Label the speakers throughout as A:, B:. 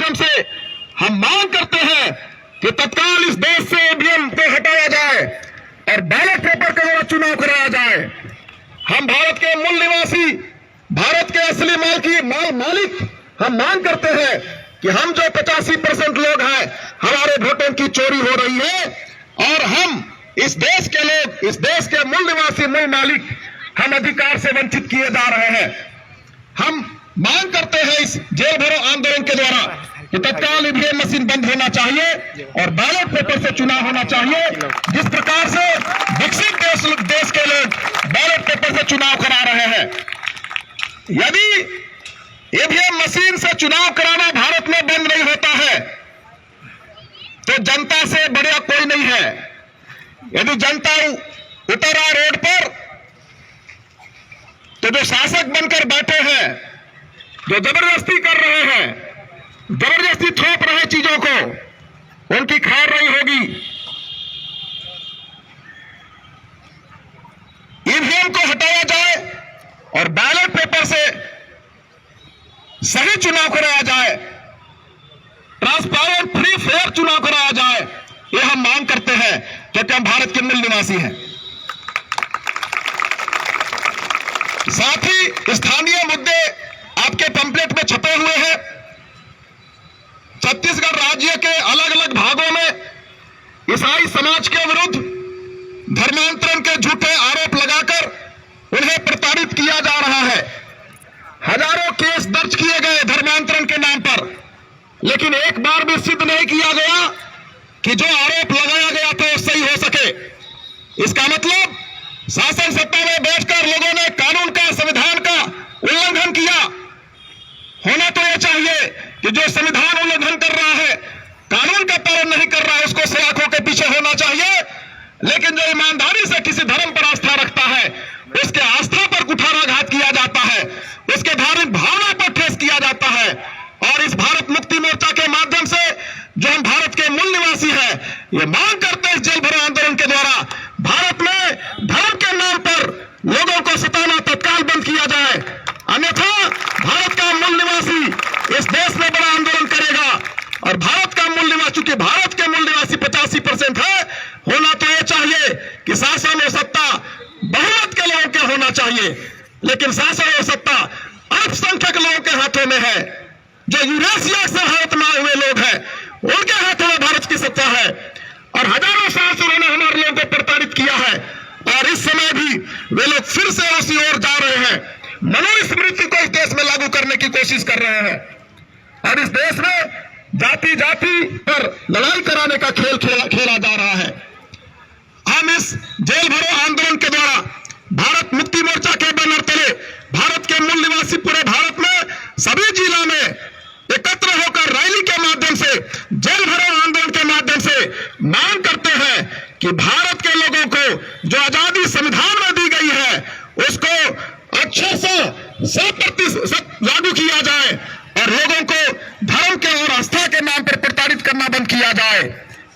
A: माध्यम से हम मांग करते हैं कि तत्काल इस देश से ईवीएम को हटाया जाए और बैलेट पेपर के द्वारा चुनाव कराया जाए। हम भारत के मूल निवासी, भारत के असली मालिक हम मांग करते हैं कि हम जो 85% लोग हैं, हमारे वोटों की चोरी हो रही है और हम इस देश के लोग, इस देश के मूल निवासी, मूल मालिक, हम अधिकार से वंचित किए जा रहे हैं। हम मांग करते हैं इस जेल भरो आंदोलन के द्वारा कि तत्काल ईवीएम मशीन बंद होना चाहिए और बैलेट पेपर से चुनाव होना चाहिए। जिस प्रकार से विकसित देश के लोग बैलेट पेपर से चुनाव करा रहे हैं, यदि ईवीएम मशीन से चुनाव कराना भारत में बंद नहीं होता है तो जनता से बड़ा कोई नहीं है। यदि जनता उतर आए रोड पर तो जो शासक बनकर बैठे हैं, जो जबरदस्ती कर रहे हैं, जबरदस्ती थोप रहे चीजों को, उनकी खैर नहीं होगी। ईवीएम को हटाया जाए और बैलेट पेपर से सही चुनाव कराया जाए, ट्रांसपेरेंट, फ्री, फेयर चुनाव कराया जाए, यह हम मांग करते हैं क्योंकि हम भारत के मूल निवासी हैं। साथ ही स्थानीय मुद्दे आपके पंपलेट में छपे हुए हैं। छत्तीसगढ़ राज्य के अलग अलग भागों में ईसाई समाज के विरुद्ध धर्मांतरण के झूठे आरोप लगाकर उन्हें प्रताड़ित किया जा रहा है। हजारों केस दर्ज किए गए धर्मांतरण के नाम पर, लेकिन एक बार भी सिद्ध नहीं किया गया कि जो आरोप लगाया गया था वो सही हो सके। इसका मतलब शासन सत्ता में बैठकर लोगों ने कानून का, संविधान का उल्लंघन किया। होना तो यह चाहिए कि जो संविधान उल्लंघन कर रहा है, कानून का पालन नहीं कर रहा है, उसको सलाखों के पीछे होना चाहिए। लेकिन जो ईमानदारी से किसी धर्म पर आस्था रखता है, उसके आस्था पर कुठाराघात किया जाता है, उसके धार्मिक भावना पर ठेस किया जाता है। और इस भारत मुक्ति मोर्चा के माध्यम से जो हम भारत के मूल निवासी हैं, ये मांग करते हैं इस जेल भरो आंदोलन के द्वारा भारत में धर्म के नाम पर लोगों को सताना तत्काल बंद किया जाए। अन्यथा भारत का मूल निवासी इस देश में बड़ा आंदोलन करेगा और भारत का मूल निवासी, चूंकि भारत के मूल निवासी 85% है, होना तो यह चाहिए कि शासन और सत्ता बहुमत के लोगों के होना चाहिए, लेकिन शासन और सत्ता अल्पसंख्यक लोगों के हाथों में है। जो यूरेशिया से भारत में आए हुए लोग हैं, उनके हाथों में भारत की सत्ता है और हजारों साल से उन्होंने हमारे लोगों को प्रताड़ित किया है और इस समय भी वे लोग फिर से उसी ओर जा रहे हैं। मनुस्मृति को इस देश में लागू करने की कोशिश कर रहे हैं और इस देश में जाति जाति पर लड़ाई कराने का खेल खेला जा रहा है। हम इस जेल भरो आंदोलन के द्वारा भारत मुक्ति मोर्चा के बैनर तले भारत के मूल निवासी पूरे भारत में सभी जिला में एकत्र होकर रैली के माध्यम से, जेल भरो आंदोलन के माध्यम से मांग करते हैं कि भारत के लोगों को जो आजादी संविधान में दी गई है, उसको अच्छे से 100% लागू किया जाए और लोगों को धर्म के और आस्था के नाम पर प्रताड़ित करना बंद किया जाए।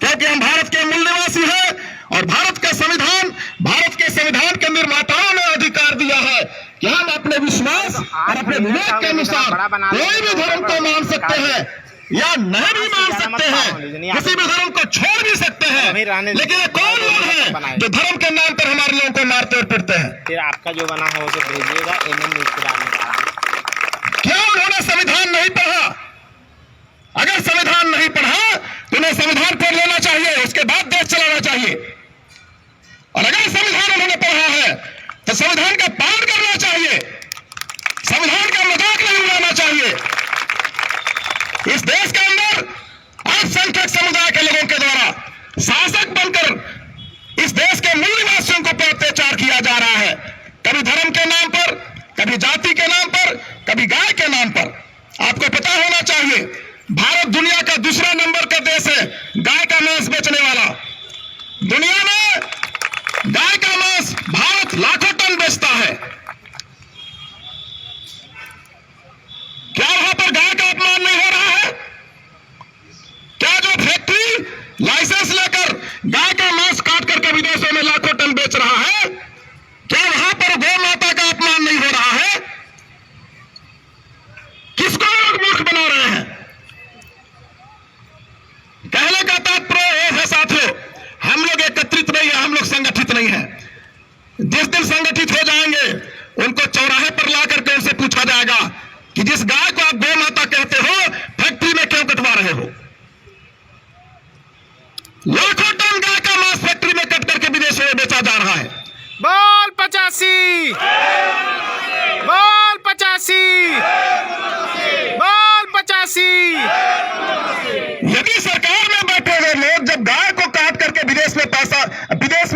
A: क्योंकि हम भारत के मूल निवासी हैं और भारत के संविधान के निर्माताओं ने अधिकार दिया है कि हम अपने विश्वास और अपने विवेक के अनुसार कोई भी धर्म को मान सकते हैं या नहीं भी मान सकते हैं, किसी भी धर्म को छोड़ भी सकते हैं, लेकिन ये कौन लोग हैं जो धर्म के नाम पर हमारे लोगों को मारते और पीटते हैं?
B: फिर आपका जो बना है उसे भेजिएगा एमएन न्यूज़ को डालने का।
A: क्यों उन्होंने संविधान नहीं पढ़ा? अगर संविधान नहीं पढ़ा तो उन्हें संविधान पढ़ लेना चाहिए, उसके बाद देश चलाना चाहिए। और अगर संविधान उन्होंने पढ़ा है तो संविधान का पालन करना चाहिए, संविधान का मजाक नहीं उड़ाना चाहिए। इस देश के अंदर अल्पसंख्यक समुदाय के लोगों के द्वारा शासक बनकर इस देश के मूल निवासियों को अत्याचार किया जा रहा है, कभी धर्म के नाम पर, कभी जाति के नाम पर, कभी गाय के नाम पर। आपको पता होना चाहिए भारत दुनिया का दूसरा नंबर का देश है गाय का मांस बेचने वाला। दुनिया में गाय का मांस भारत लाखों टन बेचता है। क्या वहां पर गाय का अपमान नहीं हो रहा है? क्या जो फैक्ट्री लाइसेंस लेकर गाय का मांस काट करके विदेशों में लाखों टन बेच रहा है, क्या वहां पर गौ माता का अपमान नहीं हो रहा है? किसको लोग मूर्ख बना रहे हैं? बात प्रो है साथियों, हम लोग एकत्रित नहीं है, हम लोग संगठित नहीं है। जिस दिन संगठित हो जाएंगे उनको चौराहे पर ला करके उनसे पूछा जाएगा कि जिस गाय को आप गौ माता कहते हो फैक्ट्री में क्यों कटवा रहे हो। लाखों टन गाय का मांस फैक्ट्री में कट करके विदेशों में बेचा जा रहा है।
C: बोल 85।